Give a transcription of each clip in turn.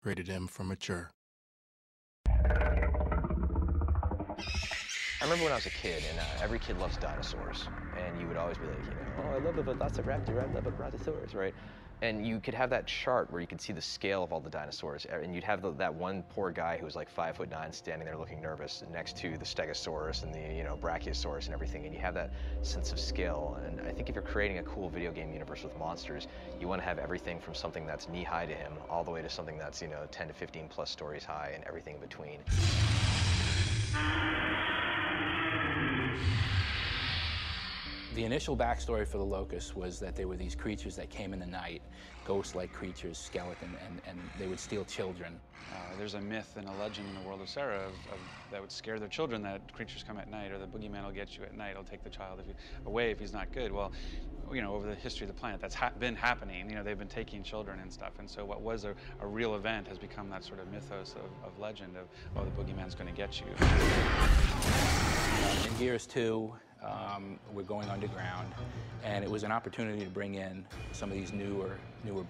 Rated M for mature. I remember when I was a kid, and every kid loves dinosaurs, and you would always be like, you know, oh, I love a velociraptor, I love a brontosaurus, right? And you could have that chart where you could see the scale of all the dinosaurs, and you'd have that one poor guy who was like 5'9" standing there looking nervous next to the stegosaurus and the, you know, brachiosaurus and everything, and you have that sense of scale. And I think if you're creating a cool video game universe with monsters, you want to have everything from something that's knee-high to him all the way to something that's, you know, 10 to 15 plus stories high and everything in between. The initial backstory for the Locusts was that they were these creatures that came in the night, ghost-like creatures, skeleton, and they would steal children. There's a myth and a legend in the world of Sarah that would scare their children, that creatures come at night, or the boogeyman will get you at night, he'll take the child away if he's not good. Well, you know, over the history of the planet, that's been happening. You know, they've been taking children and stuff, and so what was a real event has become that sort of mythos of legend of, oh, the boogeyman's going to get you. In Gears 2, we're going underground, and it was an opportunity to bring in some of these newer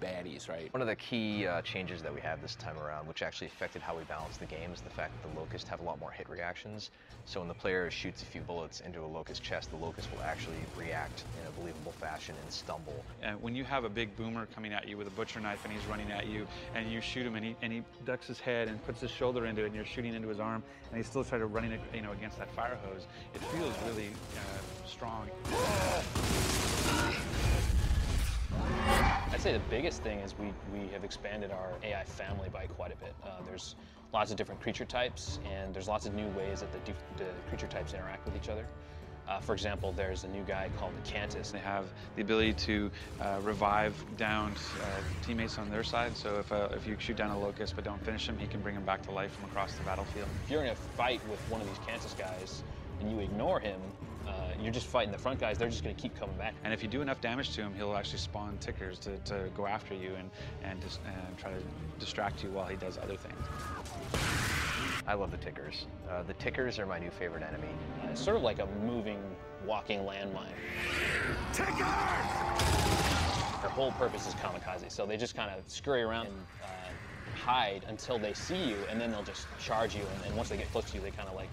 baddies, right? One of the key changes that we have this time around, which actually affected how we balance the game, is the fact that the Locusts have a lot more hit reactions. So when the player shoots a few bullets into a Locust chest, the Locust will actually react in a believable fashion and stumble. And when you have a big boomer coming at you with a butcher knife and he's running at you, and you shoot him, and he ducks his head and puts his shoulder into it, and you're shooting into his arm, and he's still trying to running, you know, against that fire hose, it feels really strong. I'd say the biggest thing is we have expanded our AI family by quite a bit. There's lots of different creature types, and there's lots of new ways that the creature types interact with each other. For example, there's a new guy called the Cantus. They have the ability to revive downed teammates on their side, so if you shoot down a Locust but don't finish him, he can bring him back to life from across the battlefield. If you're in a fight with one of these Cantus guys and you ignore him, you're just fighting the front guys, they're just going to keep coming back. And if you do enough damage to him, he'll actually spawn tickers to go after you and try to distract you while he does other things. I love the tickers. The tickers are my new favorite enemy. It's sort of like a moving, walking landmine. Tickers! Their whole purpose is kamikaze, so they just kind of scurry around and hide until they see you, and then they'll just charge you, and once they get close to you, they kind of like,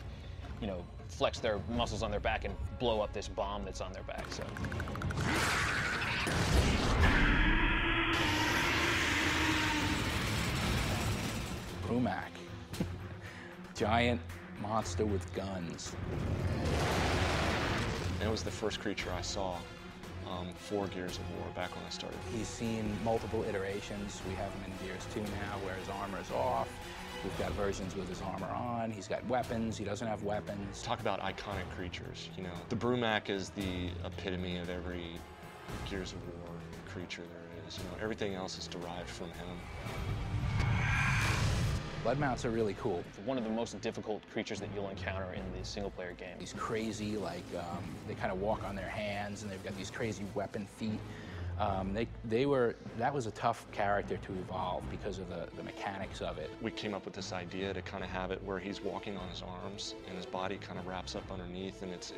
you know, flex their muscles on their back and blow up this bomb that's on their back, so. Brumac. Giant monster with guns. It was the first creature I saw for Gears of War back when I started. He's seen multiple iterations. We have him in Gears 2 now, where his armor is off. We've got versions with his armor on. He's got weapons. He doesn't have weapons. Talk about iconic creatures, you know. The Brumac is the epitome of every Gears of War creature there is. You know, everything else is derived from him. Blood mounts are really cool. One of the most difficult creatures that you'll encounter in the single-player game. He's crazy, like they kind of walk on their hands, and they've got these crazy weapon feet. That was a tough character to evolve because of the mechanics of it. We came up with this idea to kind of have it where he's walking on his arms, and his body kind of wraps up underneath, and it's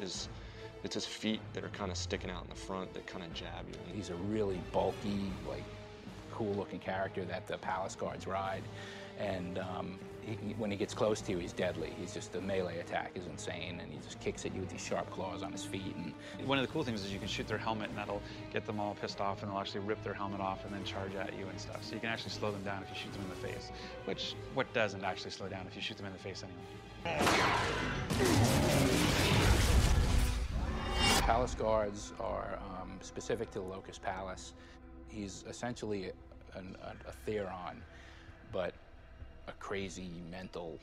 his feet that are kind of sticking out in the front that kind of jab you. He's a really bulky, like, cool-looking character that the Palace Guards ride. And when he gets close to you, he's deadly. He's just, the melee attack is insane, and he just kicks at you with these sharp claws on his feet. And one of the cool things is you can shoot their helmet, and that'll get them all pissed off, and they'll actually rip their helmet off and then charge at you and stuff. So you can actually slow them down if you shoot them in the face, which what doesn't actually slow down if you shoot them in the face anyway. Palace Guards are specific to the Locust Palace. He's essentially a Theron, but a crazy, mental,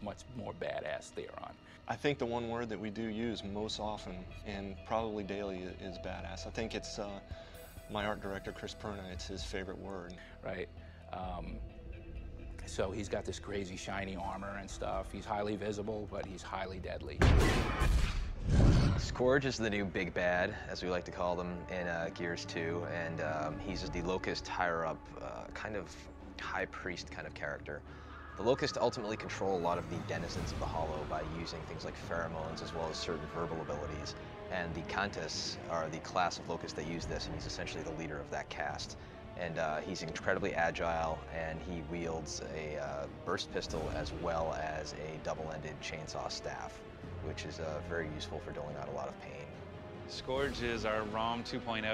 much more badass Theron. I think the one word that we do use most often, and probably daily, is badass. I think it's my art director, Chris Perna, it's his favorite word. Right. So he's got this crazy shiny armor and stuff. He's highly visible, but he's highly deadly. Scourge is the new big bad, as we like to call them, in Gears 2, and he's the Locust higher-up, kind of high priest kind of character. The Locust ultimately control a lot of the denizens of the Hollow by using things like pheromones as well as certain verbal abilities, and the Cantus are the class of Locust that use this, and he's essentially the leader of that caste. And he's incredibly agile, and he wields a burst pistol as well as a double-ended chainsaw staff, which is very useful for doling out a lot of pain. Scourge is our ROM 2.0,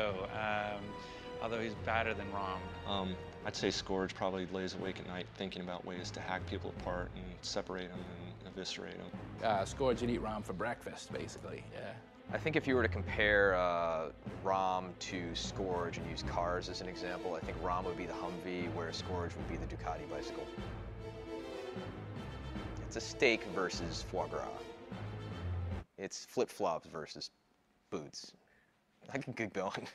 although he's badder than ROM. I'd say Scourge probably lays awake at night thinking about ways to hack people apart and separate them and eviscerate them. Scourge would eat Rom for breakfast, basically. Yeah. I think if you were to compare ROM to Scourge and use cars as an example, I think ROM would be the Humvee, whereas Scourge would be the Ducati bicycle. It's a steak versus foie gras. It's flip-flops versus boots. I can keep going.